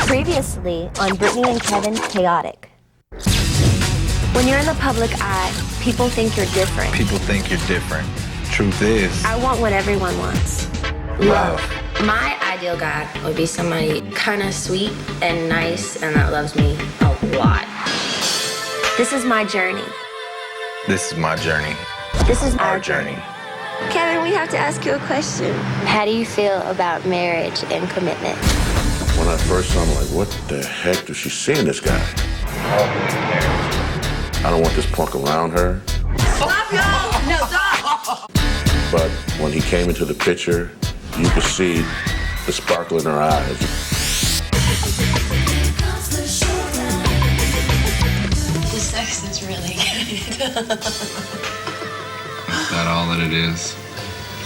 Previously on Britney and Kevin's Chaotic. When you're in the public eye, people think you're different. People think you're different. Truth is, I want what everyone wants. love. My ideal guy would be somebody kind of sweet and nice and that loves me a lot. This is my journey. This is my journey. This is Our journey. Kevin, we have to ask you a question. How do you feel about marriage and commitment? When I first saw him, I'm like, what the heck does she see in this guy? I don't want this punk around her. Stop, y'all! No, stop! But when he came into the picture, you could see the sparkle in her eyes. The sex is really good. Is that all that it is?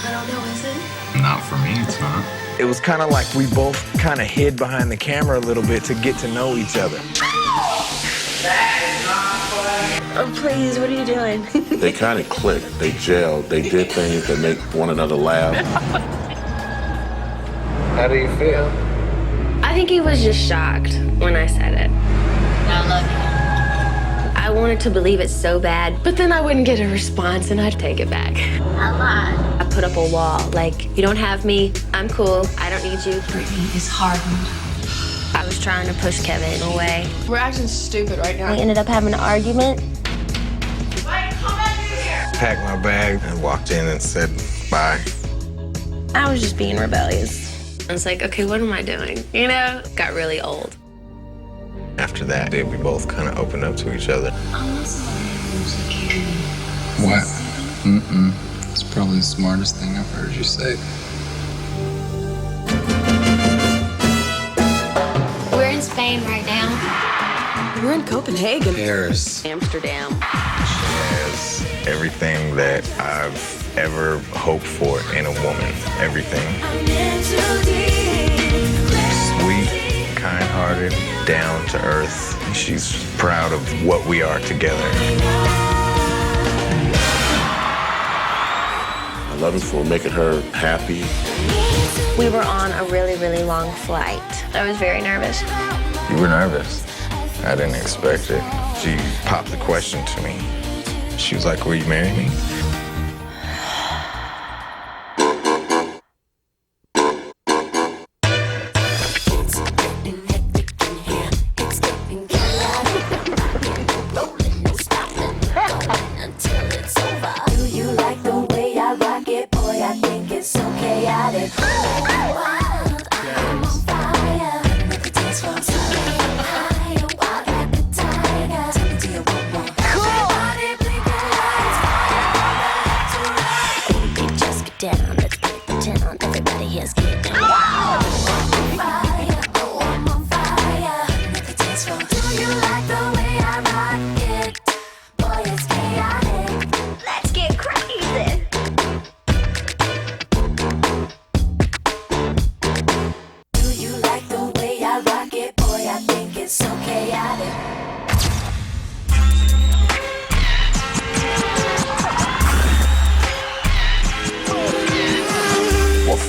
I don't know, is it? Not for me, it's not. It was kind of like we both kind of hid behind the camera a little bit to get to know each other. Oh, please, what are you doing? They kind of clicked, they gelled, they did things that make one another laugh. How do you feel? I think he was just shocked when I said it. I love you. I wanted to believe it so bad, but then I wouldn't get a response and I'd take it back. I lied. I put up a wall, like, you don't have me, I'm cool, I don't need you. Britney is hardened. I was trying to push Kevin away. We're acting stupid right now. We ended up having an argument. Packed my bag and walked in and said bye. I was just being rebellious. I was like, okay, what am I doing? You know? Got really old. After that, we both kind of opened up to each other. What? Mm-mm. It's probably the smartest thing I've heard you say. We're in Spain right now. We're in Copenhagen. Paris. Amsterdam. Has everything that I've ever hoped for in a woman. Everything. Sweet, kind-hearted, down to earth. She's proud of what we are together. I love him for making her happy. We were on a really, really long flight. I was very nervous. You were nervous. I didn't expect it. She popped the question to me. She was like, will you marry me?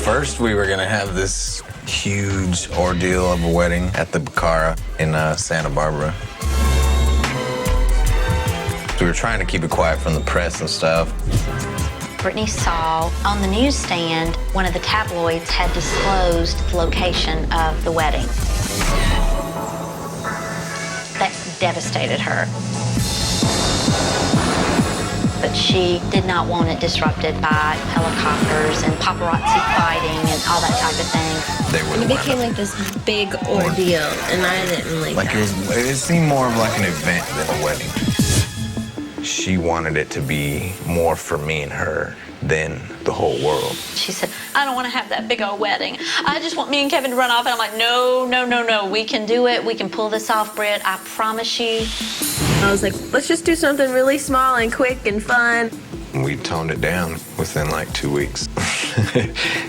First, we were gonna have this huge ordeal of a wedding at the Bacara in Santa Barbara. We were trying to keep it quiet from the press and stuff. Britney saw on the newsstand one of the tabloids had disclosed the location of the wedding. That devastated her. But she did not want it disrupted by helicopters and paparazzi fighting and all that type of thing. They were It became like this big ordeal, and I didn't like that. it seemed more of like an event than a wedding. She wanted it to be more for me and her than the whole world. She said, I don't want to have that big old wedding. I just want me and Kevin to run off. And I'm like, no, no, no, no. We can do it. We can pull this off, Britt. I promise you. I was like, let's just do something really small and quick and fun. We toned it down within like 2 weeks.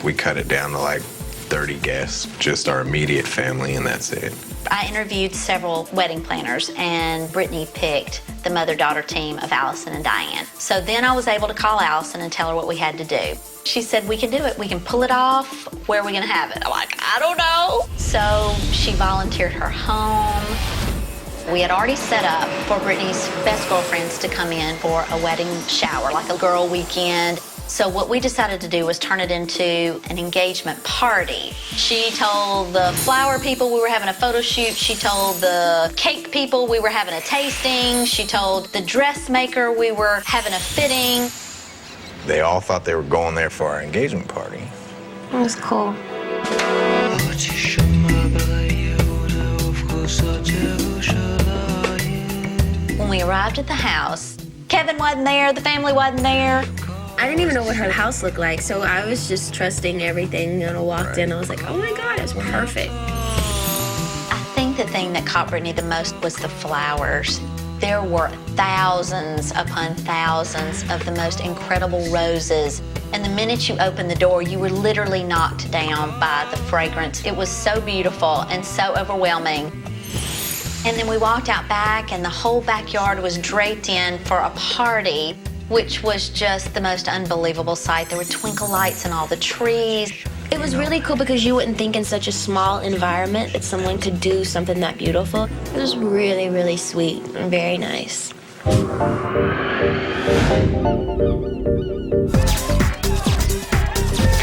We cut it down to like 30 guests, just our immediate family, and that's it. I interviewed several wedding planners, and Britney picked the mother-daughter team of Allison and Diane. So then I was able to call Allison and tell her what we had to do. She said, we can do it. We can pull it off. Where are we going to have it? I'm like, I don't know. So She volunteered her home. We had already set up for Britney's best girlfriends to come in for a wedding shower, like a girl weekend. So what we decided to do was turn it into an engagement party. She told the flower people we were having a photo shoot. She told the cake people we were having a tasting. She told the dressmaker we were having a fitting. They all thought they were going there for our engagement party. It was cool. When we arrived at the house, Kevin wasn't there, the family wasn't there. I didn't even know what her house looked like, so I was just trusting everything. And I walked in, I was like, oh my God, it's perfect. I think the thing that caught Britney the most was the flowers. There were thousands upon thousands of the most incredible roses. And the minute you opened the door, you were literally knocked down by the fragrance. It was so beautiful and so overwhelming. And then we walked out back, and the whole backyard was draped in for a party, which was just the most unbelievable sight. There were twinkle lights in all the trees. It was really cool because you wouldn't think in such a small environment that someone could do something that beautiful. It was really, really sweet and very nice.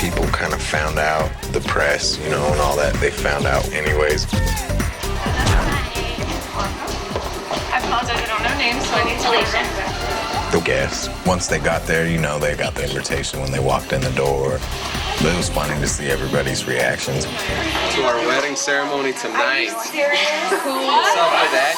People kind of found out, the press, and all that, they found out anyways. I apologize, I don't know names, so I need to leave. The guests, once they got there, they got the invitation when they walked in the door. But it was funny to see everybody's reactions. To our wedding ceremony tonight. Are you serious? Cool. What's up with that?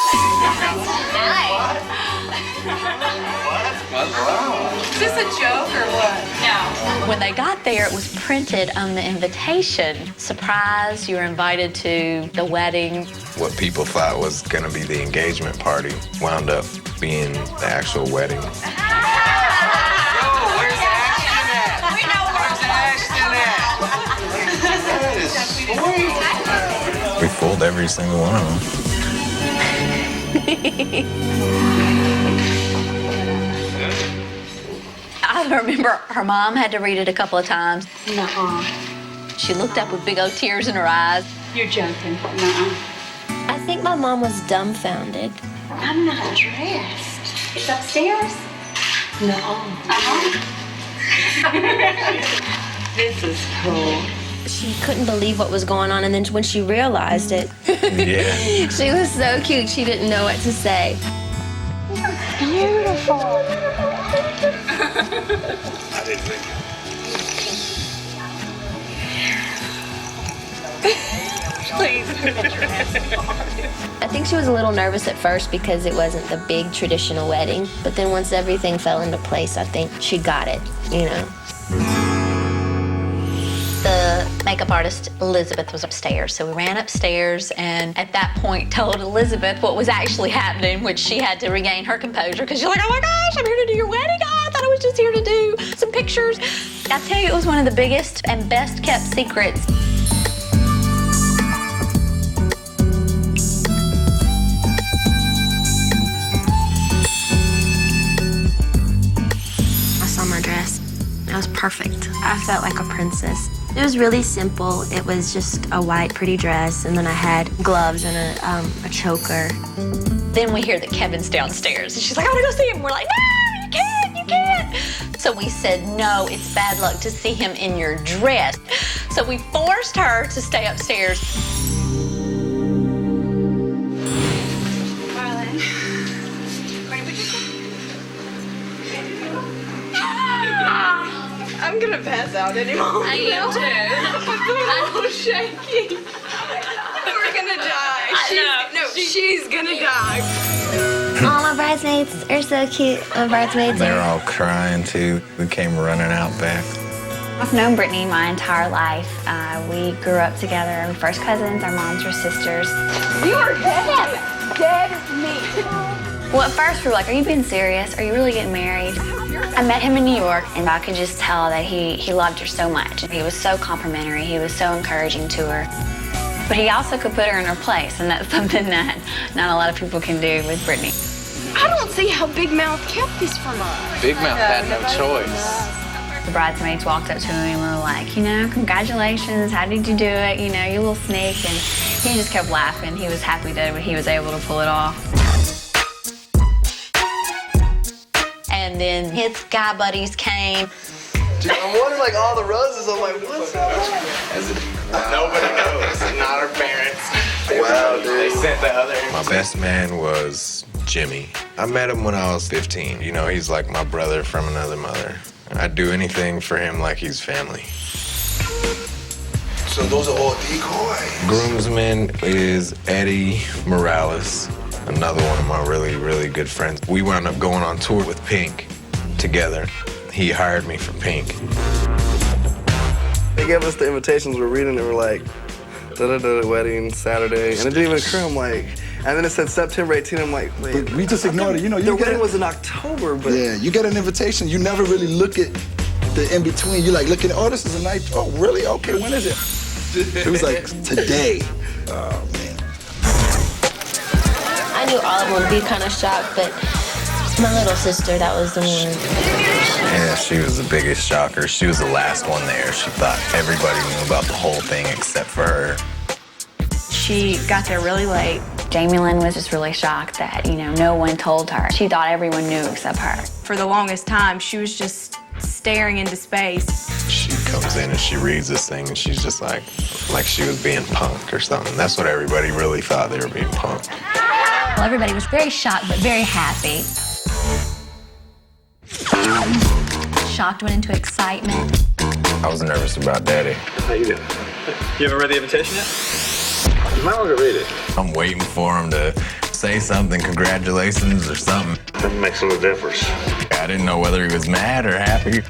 Is this a joke or what? No. When they got there, it was printed on the invitation. Surprise, you were invited to the wedding. What people thought was going to be the engagement party wound up being the actual wedding. Yo, where's Ashton at? We know Where's Ashton at? That is sweet. We fooled every single one of them. I remember her mom had to read it a couple of times. Nuh-uh. She looked up with big old tears in her eyes. You're joking. Nuh-uh. I think my mom was dumbfounded. I'm not dressed. It's upstairs? No. This is cool. She couldn't believe what was going on, and then when she realized it, Yeah. she was so cute, she didn't know what to say. Beautiful. I didn't think Please. I think she was a little nervous at first because it wasn't the big traditional wedding, but then once everything fell into place, I think she got it, The makeup artist, Elizabeth, was upstairs. So we ran upstairs and at that point told Elizabeth what was actually happening, which she had to regain her composure because she's like, oh my gosh, I'm here to do your wedding. Oh, I thought I was just here to do some pictures. I tell you, it was one of the biggest and best kept secrets. I saw my dress. It was perfect. I felt like a princess. It was really simple. It was just a white, pretty dress, and then I had gloves and a choker. Then we hear that Kevin's downstairs, and she's like, I want to go see him. We're like, no, you can't. So we said, no, it's bad luck to see him in your dress. So we forced her to stay upstairs. Marlon. Where did we just I'm gonna pass out anymore. I am too. I'm so shaky. We're gonna die. She's gonna die. All my bridesmaids are so cute. My bridesmaids They were are. all crying too. We came running out back. I've known Britney my entire life. We grew up together. We're first cousins. Our moms were sisters. You are dead. Dead as me. Well, at first we were like, are you being serious? Are you really getting married? I met him in New York, and I could just tell that he loved her so much. He was so complimentary. He was so encouraging to her. But he also could put her in her place, and that's something that not a lot of people can do with Britney. I don't see how Big Mouth kept this from us. Big Mouth had no choice. The bridesmaids walked up to him and were like, you know, congratulations, how did you do it? You know, you little snake. And he just kept laughing. He was happy that he was able to pull it off. And then his guy buddies came. Dude, I'm wondering, like, all the roses. I'm like, what's up? Nobody knows. Not our parents. Wow, dude. They sent the other. My best man was Jimmy. I met him when I was 15. You know, he's like my brother from another mother. I'd do anything for him like he's family. So those are all decoys? Groomsman is Eddie Morales, another one of my really, really good friends. We wound up going on tour with Pink together. He hired me for Pink. They gave us the invitations, we're reading it, we're like, da-da-da, wedding, Saturday, and it didn't even occur, I'm like, and then it said September 18th, I'm like, wait. But we just ignored it, you know. The wedding was in October, but. Yeah, you get an invitation, you never really look at the in-between. You like looking, oh, this is a night, oh, really? Okay, when is it? It was like, today. Oh, man. I knew all of them would be kind of shocked, but my little sister, that was the one. Yeah, she was the biggest shocker. She was the last one there. She thought everybody knew about the whole thing except for her. She got there really late. Jamie Lynn was just really shocked that, you know, no one told her. She thought everyone knew except her. For the longest time, she was just staring into space. She comes in and she reads this thing and she's just like she was being punked or something. That's what everybody really thought, they were being punked. Well, everybody was very shocked, but very happy. Shocked went into excitement. I was nervous about Daddy. How you doing? You haven't read the invitation yet? You might want to read it. I'm waiting for him to say something, congratulations or something. That makes a little difference. I didn't know whether he was mad or happy.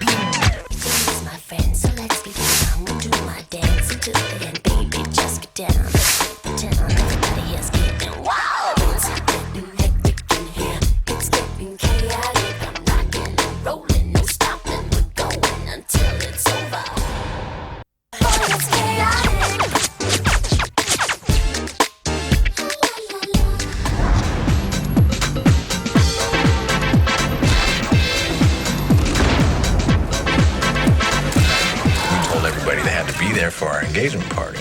For our engagement party.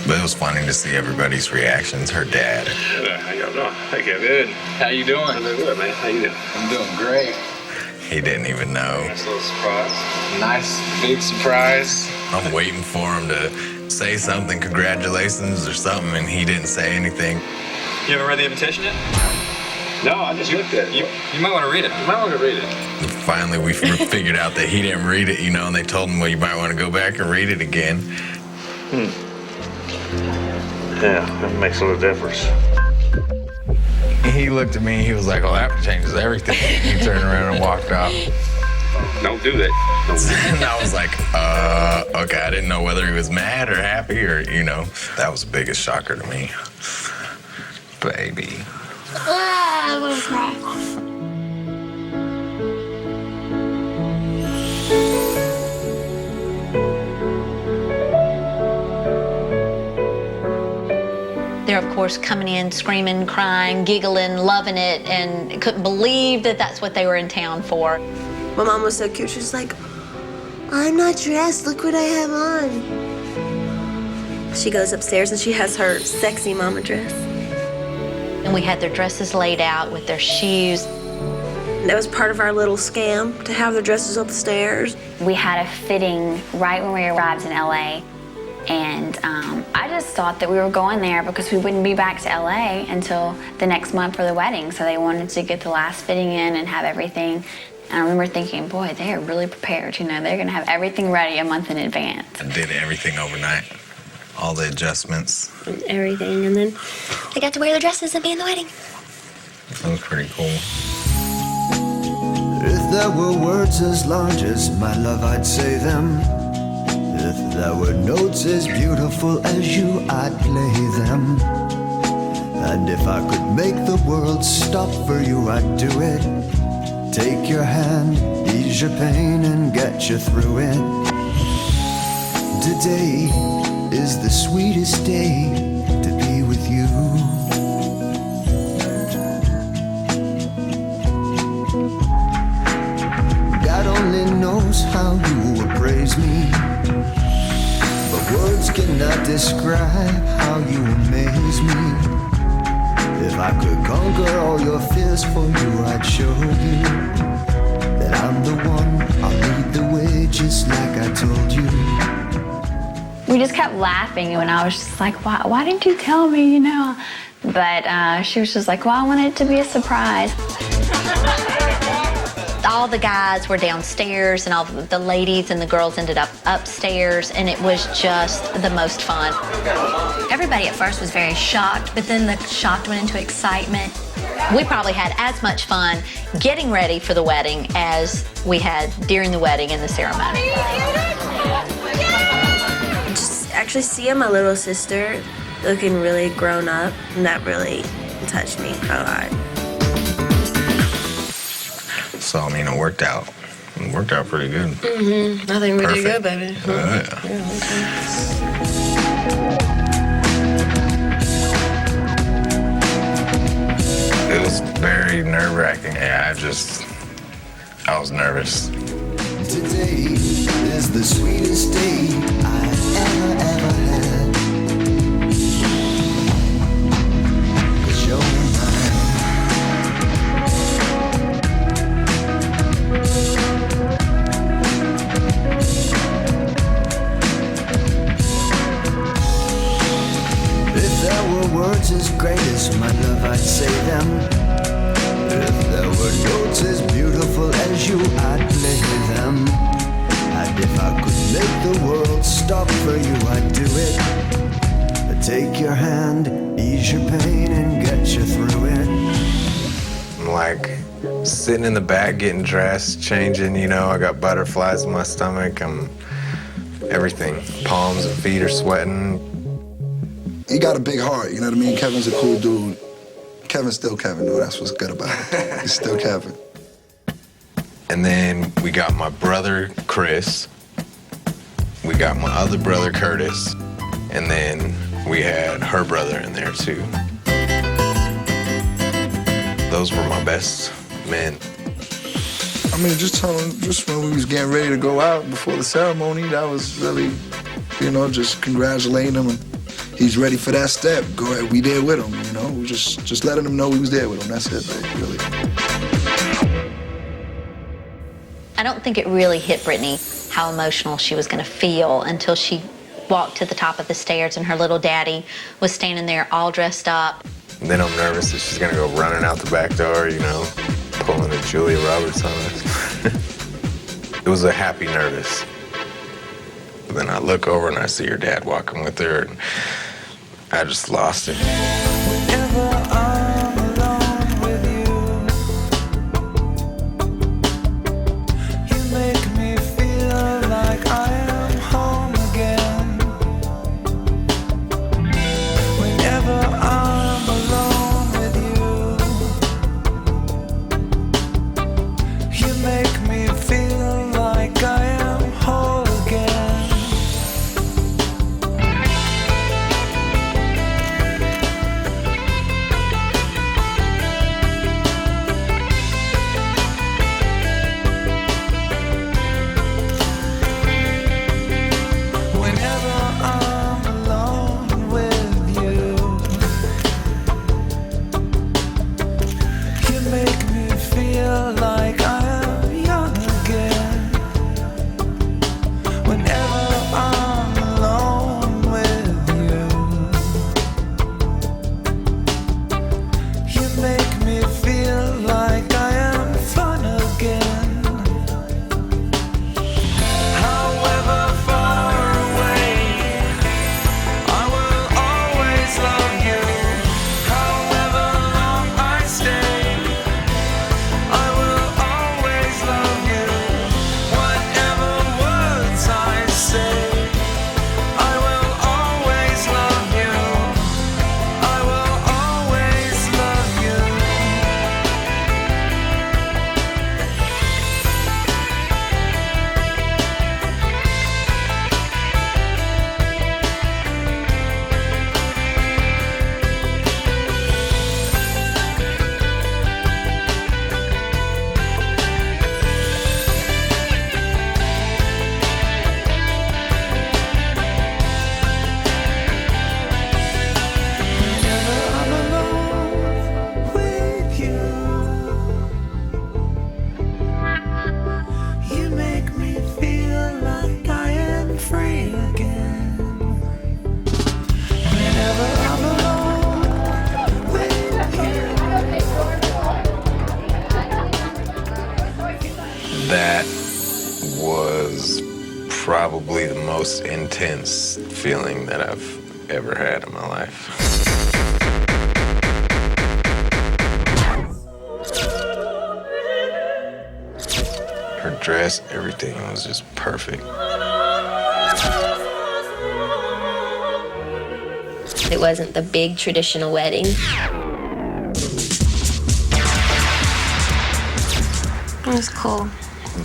But it was funny to see everybody's reactions. Her dad. How y'all doing? Hey, good. How you doing? I'm doing good, man. How you doing? I'm doing great. He didn't even know. Nice little surprise. Nice big surprise. I'm waiting for him to say something, congratulations or something, and he didn't say anything. You haven't read the invitation yet? No, I just looked at it. You might want to read it. You might want to read it. Finally, we figured out that he didn't read it, you know, and they told him, well, you might want to go back and read it again. Yeah, that makes a little difference. He looked at me, he was like, well, that changes everything. He turned around and walked off. Don't do that. And I was like, okay, I didn't know whether he was mad or happy or, you know. That was the biggest shocker to me. Baby. I'm gonna cry. They're, of course, coming in, screaming, crying, giggling, loving it, and couldn't believe that that's what they were in town for. My mom was so cute. She was like, I'm not dressed. Look what I have on. She goes upstairs and she has her sexy mama dress. And we had their dresses laid out with their shoes. That was part of our little scam, to have their dresses upstairs. We had a fitting right when we arrived in LA. And I just thought that we were going there because we wouldn't be back to LA until the next month for the wedding. So they wanted to get the last fitting in and have everything. And I remember thinking, boy, they are really prepared. You know, they're going to have everything ready a month in advance. I did everything overnight. All the adjustments. Everything. And then they got to wear their dresses and be in the wedding. That was pretty cool. If there were words as large as my love, I'd say them. If there were notes as beautiful as you, I'd play them. And if I could make the world stop for you, I'd do it. Take your hand, ease your pain, and get you through it. Today is the sweetest day to be with you. me. But words cannot describe how you amaze me. If I could conquer all your fears for you, I'd show you that I'm the one. I'll lead the way just like I told you. We just kept laughing, and I was just like, why didn't you tell me, you know? But she was just like, well, I want it to be a surprise. All the guys were downstairs, and all the ladies and the girls ended up upstairs, and it was just the most fun. Everybody at first was very shocked, but then the shock went into excitement. We probably had as much fun getting ready for the wedding as we had during the wedding and the ceremony. Just actually seeing my little sister looking really grown up, and that really touched me a lot. So, I mean, it worked out. It worked out pretty good. Mm-hmm. I think we did good, baby. Yeah. It was very nerve-wracking. Yeah, I was nervous. Today is the sweetest day I ever had. 'Cause you're mine. If there were words as great as my love, I'd say them. If there were notes as beautiful as you, I'd play them. And if I could make the world stop for you, I'd do it. I'd take your hand, ease your pain, and get you through it. I'm like sitting in the back getting dressed, changing, you know, I got butterflies in my stomach. I'm everything. Palms and feet are sweating. He got a big heart, you know what I mean? Kevin's a cool dude. Kevin's still Kevin, though. That's what's good about it. He's still Kevin. And then we got my brother, Chris. We got my other brother, Curtis. And then we had her brother in there, too. Those were my best men. I mean, just when we was getting ready to go out before the ceremony, that was really, you know, just congratulating him. And he's ready for that step. Go ahead, we there with him, you know? We just letting him know we was there with him. That's it, baby, really. I don't think it really hit Britney how emotional she was going to feel until she walked to the top of the stairs and her little daddy was standing there all dressed up. And then I'm nervous that she's gonna go running out the back door, you know, pulling a Julia Roberts on us. It was a happy nervous. But then I look over and I see her dad walking with her, and I just lost it. That was probably the most intense feeling that I've ever had in my life. Her dress, everything was just perfect. It wasn't the big traditional wedding. It was cool.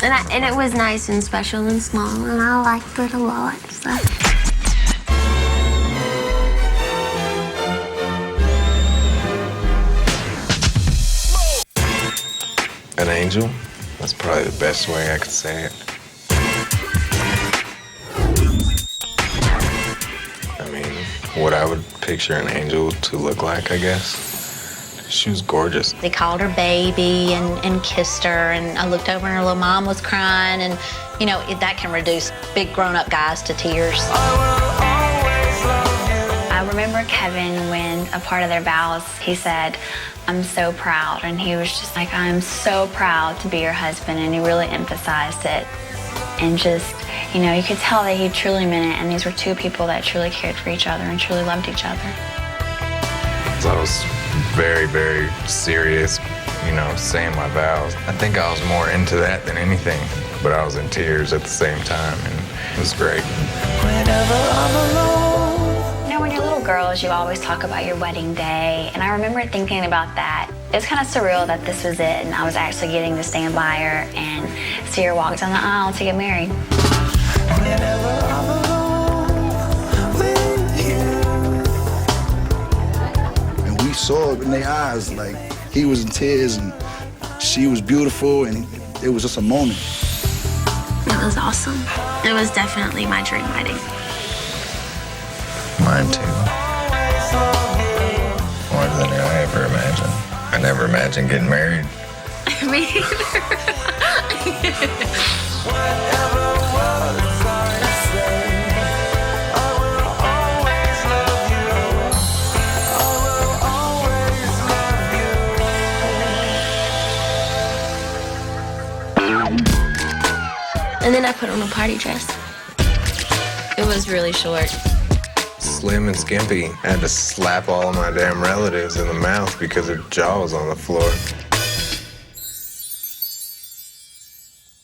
And it was nice and special and small, and I liked it a lot. So. An angel? That's probably the best way I could say it. I mean, what I would picture an angel to look like, I guess. She was gorgeous. They called her baby and kissed her, and I looked over and her little mom was crying, and you know, that can reduce big grown-up guys to tears. I remember Kevin, when a part of their vows, he said, "I'm so proud," and he was just like, "I'm so proud to be your husband," and he really emphasized it. And just, you know, you could tell that he truly meant it, and these were two people that truly cared for each other and truly loved each other. So I was very, very serious, you know, saying my vows. I think I was more into that than anything, but I was in tears at the same time, and it was great. You know, when you're little girls, you always talk about your wedding day, and I remember thinking about that. It was kind of surreal that this was it, and I was actually getting to stand by her and see her walk down the aisle to get married. We saw it in their eyes, like he was in tears and she was beautiful, and it was just a moment. It was awesome. It was definitely my dream wedding. Mine too. More than I ever imagined. I never imagined getting married. Me either. And then I put on a party dress. It was really short. Slim and skimpy. I had to slap all of my damn relatives in the mouth because her jaw was on the floor.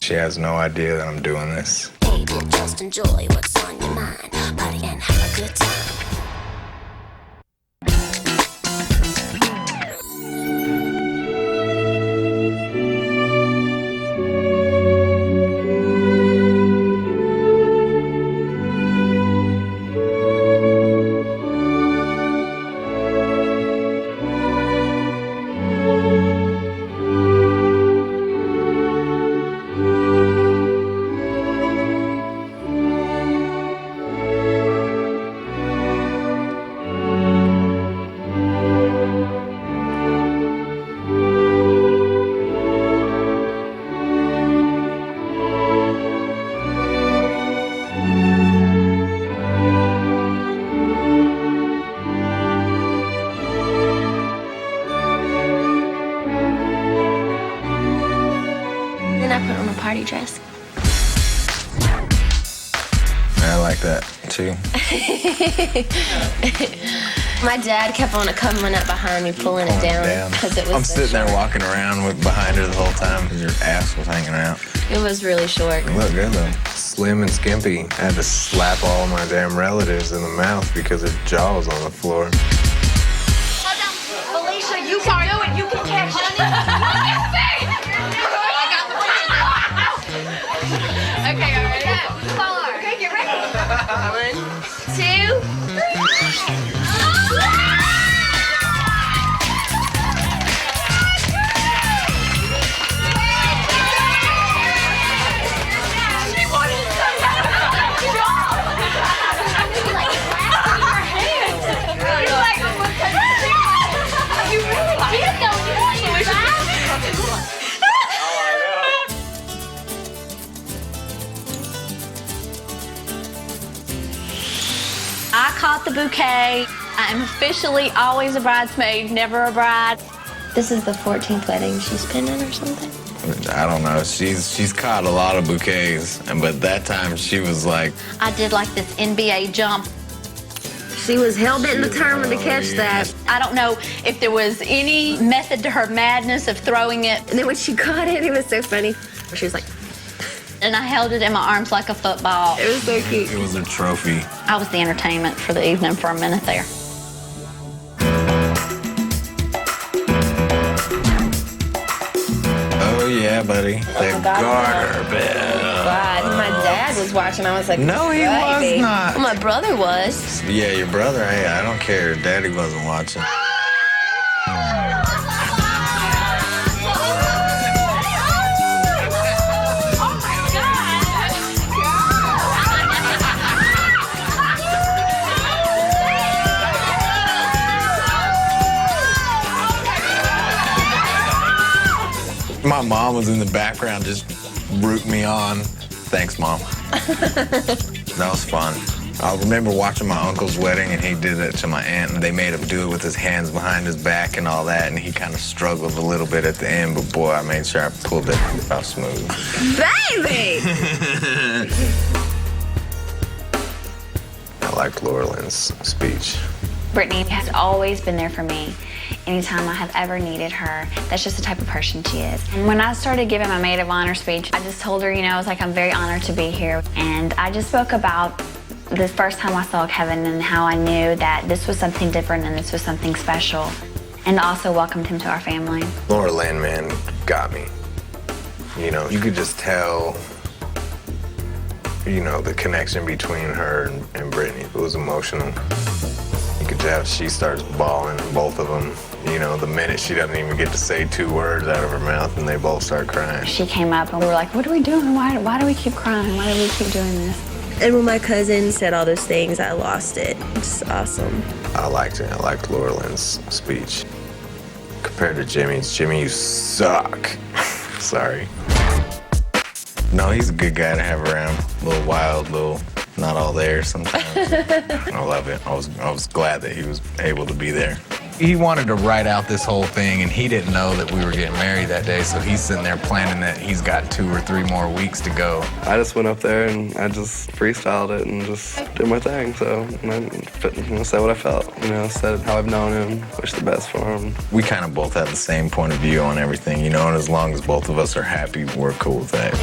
She has no idea that I'm doing this. Baby, just enjoy what's on your mind. Party and have a good time. Party dress. I like that too. My dad kept on coming up behind me, pulling it down because it was. I'm sitting there walking around behind her the whole time because your ass was hanging out. It was really short. You look good though. Slim and skimpy. I had to slap all my damn relatives in the mouth because her jaw was on the floor. Felicia, you can do it. You can catch it. Okay, all right. Yeah, 4. Okay, get ready. 1, 2. I caught the bouquet. I am officially always a bridesmaid, never a bride. This is the 14th wedding she's been in or something. I don't know. She's caught a lot of bouquets, but that time she was like... I did like this NBA jump. She was hell-bent and determined to catch that. I don't know if there was any method to her madness of throwing it. And then when she caught it, it was so funny. She was like... And I held it in my arms like a football. It was so cute. It was a trophy. I was the entertainment for the evening for a minute there. Oh, yeah, buddy. The garter bell. God, my dad was watching. I was like, no, he was not. Well, my brother was. Yeah, your brother, hey, I don't care. Daddy wasn't watching. My mom was in the background just rooting me on. Thanks, Mom. That was fun. I remember watching my uncle's wedding, and he did it to my aunt, and they made him do it with his hands behind his back and all that, and he kind of struggled a little bit at the end, but boy, I made sure I pulled it out smooth. Baby! I liked Laura Lynn's speech. Britney has always been there for me. Anytime I have ever needed her, that's just the type of person she is. And when I started giving my maid of honor speech, I just told her, you know, I was like, I'm very honored to be here. And I just spoke about the first time I saw Kevin and how I knew that this was something different and this was something special. And also welcomed him to our family. Laura Lynn, man, got me. You know, you could just tell, you know, the connection between her and Britney. It was emotional. You could tell she starts bawling, both of them. You know, the minute she doesn't even get to say 2 words out of her mouth and they both start crying. She came up and we were like, what are we doing? Why do we keep crying? Why do we keep doing this? And when my cousin said all those things, I lost it. It's awesome. I liked it. I liked Laura Lynn's speech. Compared to Jimmy's, Jimmy, you suck. Sorry. No, he's a good guy to have around. A little wild, little not all there sometimes. I love it. I was glad that he was able to be there. He wanted to write out this whole thing, and he didn't know that we were getting married that day, so he's sitting there planning that he's got 2 or 3 more weeks to go. I just went up there and I just freestyled it and just did my thing. So I said what I felt, you know, said how I've known him, wish the best for him. We kind of both have the same point of view on everything, you know, and as long as both of us are happy, we're cool with that.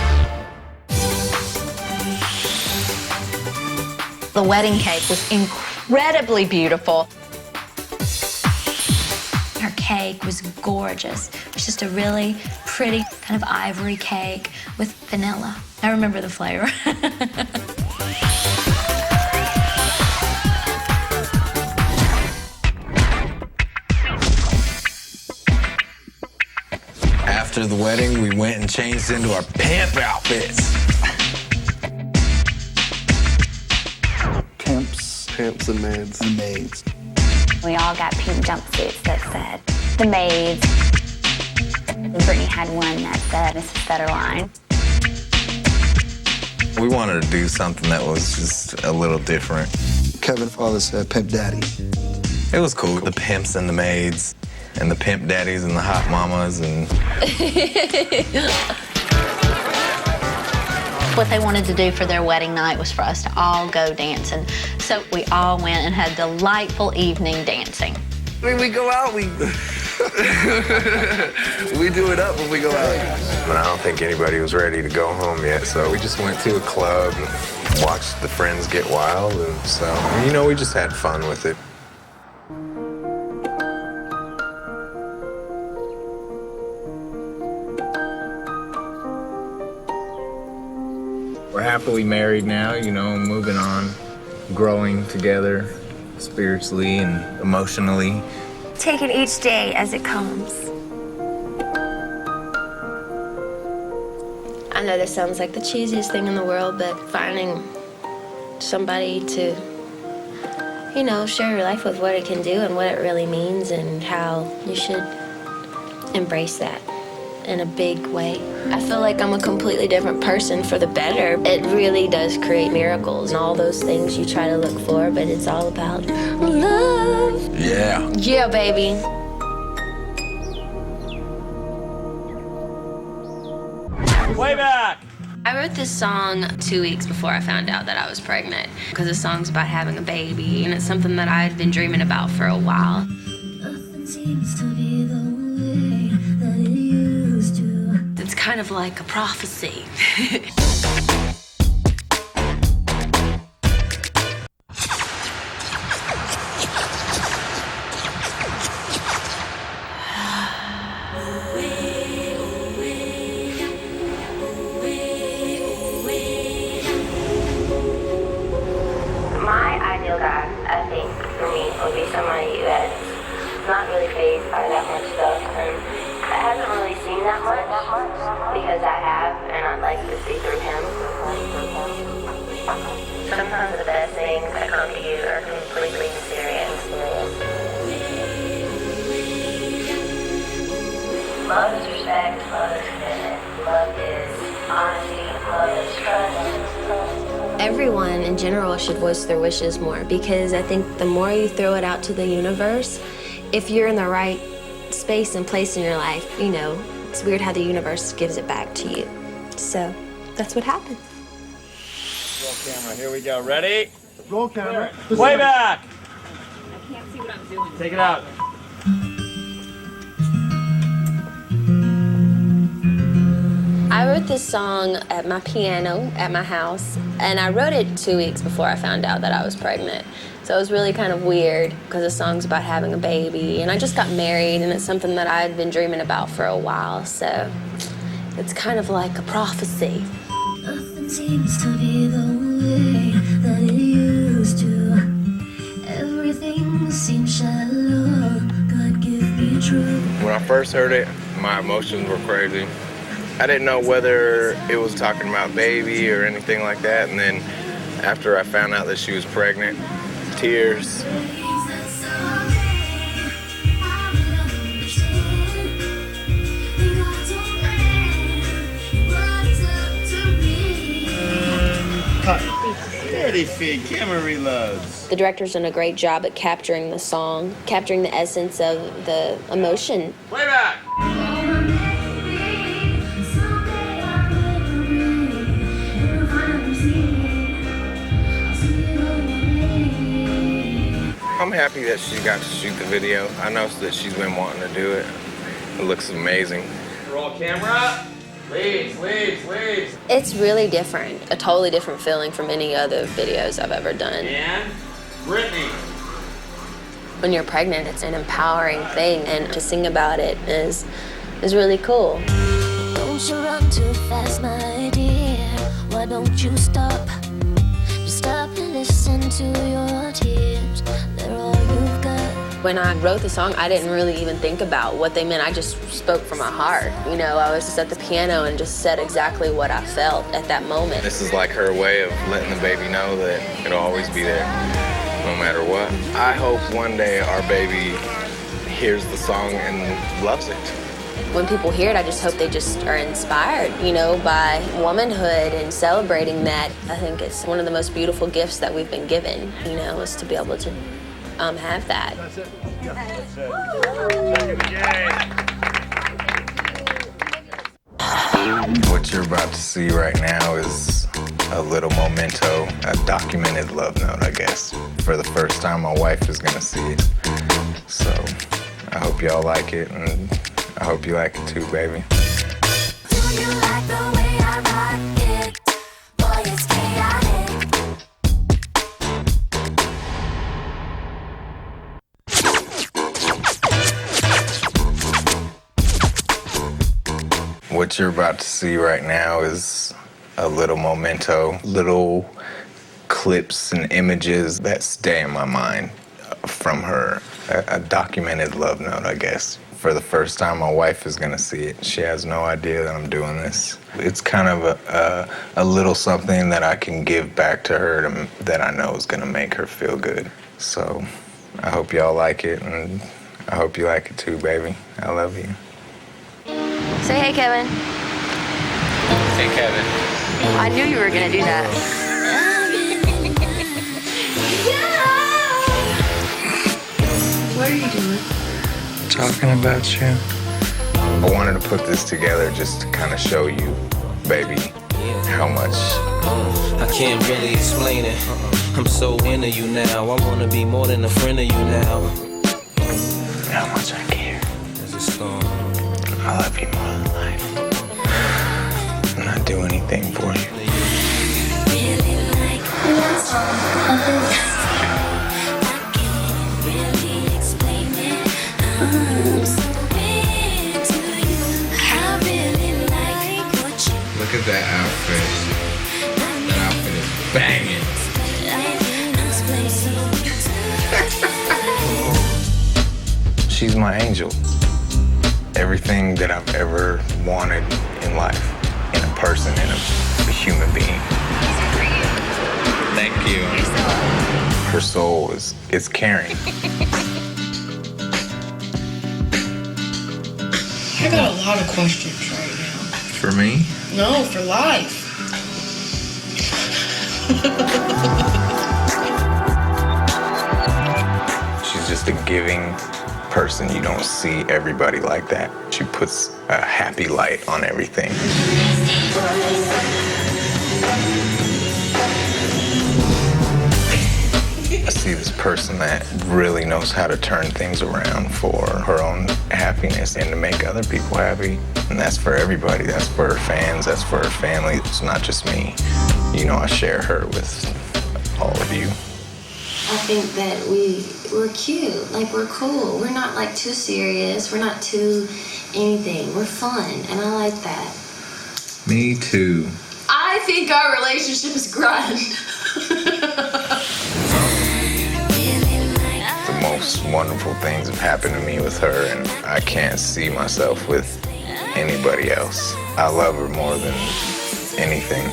The wedding cake was incredibly beautiful. Her cake was gorgeous. It was just a really pretty kind of ivory cake with vanilla. I remember the flavor. After the wedding, we went and changed into our pimp outfits. Pimps and maids. And maids. We all got pink jumpsuits that said the maids. And Britney had one that said Mrs. Federline. We wanted to do something that was just a little different. Kevin's father said pimp daddy. It was cool. The pimps and the maids, and the pimp daddies and the hot mamas, and... What they wanted to do for their wedding night was for us to all go dancing. So we all went and had a delightful evening dancing. When we go out, we do it up when we go out. But I don't think anybody was ready to go home yet, so we just went to a club and watched the friends get wild, and so, you know, we just had fun with it. We're happily married now, you know, moving on, growing together spiritually and emotionally. Take it each day as it comes. I know this sounds like the cheesiest thing in the world, but finding somebody to, you know, share your life with, what it can do and what it really means and how you should embrace that in a big way. I feel like I'm a completely different person for the better. It really does create miracles and all those things you try to look for, but it's all about love. Yeah. Yeah, baby. I wrote this song 2 weeks before I found out that I was pregnant because the song's about having a baby, and it's something that I'd been dreaming about for a while. Nothing seems to be the way that it used to. It's kind of like a prophecy. My ideal guy, I think, for me, would be somebody that's not really fazed by that much stuff, and I haven't really seen that much because I have, and I'd like to see through him. Sometimes the best things that come to you are completely mysterious. Love is respect, love is commitment, love is honesty, love is trust. Everyone in general should voice their wishes more, because I think the more you throw it out to the universe, if you're in the right space and place in your life, you know, it's weird how the universe gives it back to you. So that's what happened. Roll camera, here we go. Ready? Roll camera. Way back! I can't see what I'm doing. Take it out. I wrote this song at my piano at my house, and I wrote it 2 weeks before I found out that I was pregnant. So it was really kind of weird because the song's about having a baby, and I just got married, and it's something that I'd been dreaming about for a while, so it's kind of like a prophecy. Nothing seems to be the way that it used to. Everything seems shallow. God give me truth. When I first heard it, my emotions were crazy. I didn't know whether it was talking about baby or anything like that, and then after I found out that she was pregnant, tears. Steady feed, camera reloads. The director's done a great job at capturing the song, capturing the essence of the emotion. Way back! I'm happy that she got to shoot the video. I know that she's been wanting to do it. It looks amazing. Roll camera. Leaves, leaves, leaves. It's really different, a totally different feeling from any other videos I've ever done. And Britney. When you're pregnant, it's an empowering thing, and to sing about it is really cool. Don't you run too fast, my dear. Why don't you stop? Just stop and listen to your tears. They're all you've got. When I wrote the song, I didn't really even think about what they meant. I just spoke from my heart. You know, I was just at the piano and just said exactly what I felt at that moment. This is like her way of letting the baby know that it'll always be there, no matter what. I hope one day our baby hears the song and loves it. When people hear it, I just hope they just are inspired, you know, by womanhood and celebrating that. I think it's one of the most beautiful gifts that we've been given, you know, is to be able to have that. That's it. Yeah, that's it. What you're about to see right now is a little memento, a documented love note, I guess. For the first time, my wife is gonna see it. So I hope y'all like it, and I hope you like it too, baby. Do you like the way I rock it? Boy, it's chaotic. What you're about to see right now is a little memento, little clips and images that stay in my mind from her. A documented love note, I guess. For the first time, my wife is gonna see it. She has no idea that I'm doing this. It's kind of a little something that I can give back to her that I know is gonna make her feel good. So I hope y'all like it, and I hope you like it too, baby. I love you. Say hey, Kevin. Hey, Kevin. I knew you were gonna do that. What are you doing? Talking about you. I wanted to put this together just to kind of show you, baby, how much. I can't really explain it. I'm so into you now. I wanna be more than a friend of you now. How much I care. I love you more than life. And I'd do anything for you. Look at that outfit. That outfit is banging. She's my angel. Everything that I've ever wanted in life, in a person, in a human being. Thank you. Her soul is caring. I got a lot of questions right now. For me? No, for life. She's just a giving person. You don't see everybody like that. She puts a happy light on everything. I see this person that really knows how to turn things around for her own happiness and to make other people happy. And that's for everybody. That's for her fans. That's for her family. It's not just me. You know, I share her with all of you. I think that we're cute, like we're cool. We're not like too serious. We're not too anything. We're fun, and I like that. Me too. I think our relationship is growing. The most wonderful things have happened to me with her, and I can't see myself with anybody else. I love her more than anything.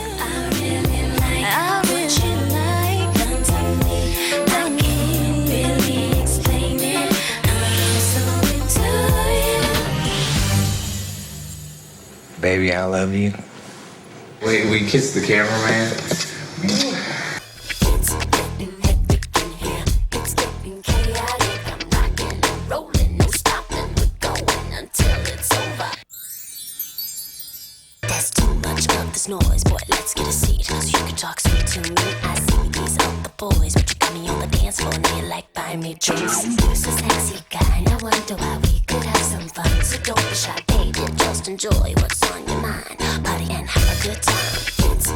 Baby, I love you. Wait, we kissed the cameraman? There's too much of this noise, boy, let's get a seat, so you can talk sweet to me. I see these other boys, but you got me on the dance floor, and they like buying me drinks. You're so sexy guy, and I wonder why we could have some fun. So don't be shy, baby, just enjoy what's on your mind. Party and have a good time. It's